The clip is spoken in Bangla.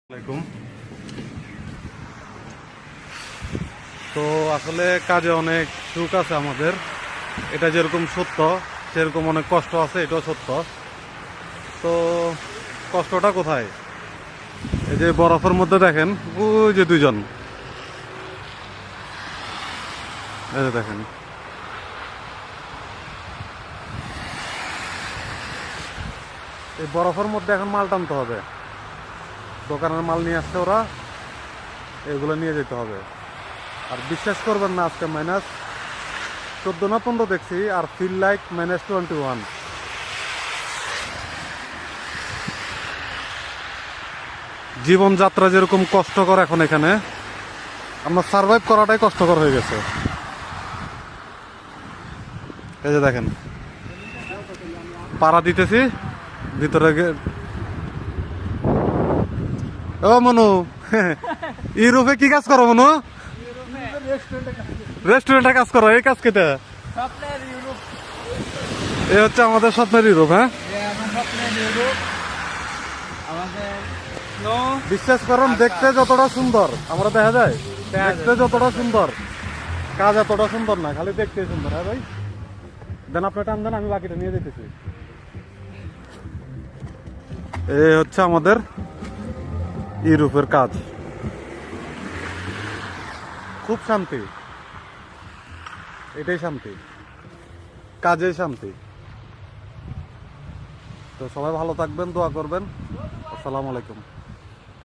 আসসালামাইকুম। তো আসলে কাজে অনেক সুখ আছে আমাদের, এটা যেরকম সত্য সেরকম অনেক কষ্ট আছে, এটাও সত্য। তো কষ্টটা কোথায়? এই যে বরফের মধ্যে দেখেন, ওই যে দুইজন, এই যে দেখেন, এই বরফের মধ্যে এখন মাল টানতে হবে। দোকানের মাল নিয়ে আসছে ওরা, এগুলো নিয়ে যেতে হবে। আর বিশ্বাস করবেন না, আজকে -14 না 15 দেখছি, আর ফিল লাইক -21। জীবনযাত্রা যেরকম কষ্টকর এখন এখানে, আমরা সার্ভাইভ করাটাই কষ্টকর হয়ে গেছে। এই যে দেখেন, পাড়া দিতেছি ভিতরে ও মনু, ইউরোপে কি কাজ করো মনু? রেস্টুরেন্টে কাজ করো, এই কাজ কেটে এই হচ্ছে আমাদের স্বপ্নের ইউরোপ। হ্যাঁ, বিশ্বাস করুন, দেখতে যতটা সুন্দর আমরা দেখা যায়, দেখতে যতটা সুন্দর, কাজ এতটা সুন্দর না, খালি দেখতে সুন্দর। হ্যাঁ ভাই, দেন আপনি টান দেন, আমি বাকিটা নিয়ে যেতেছি। এই হচ্ছে আমাদের ইউরোপের কাজ, খুব শান্তি, এটাই শান্তি, কাজেই শান্তি। তো সবাই ভালো থাকবেন, দোয়া করবেন। আসসালামু আলাইকুম।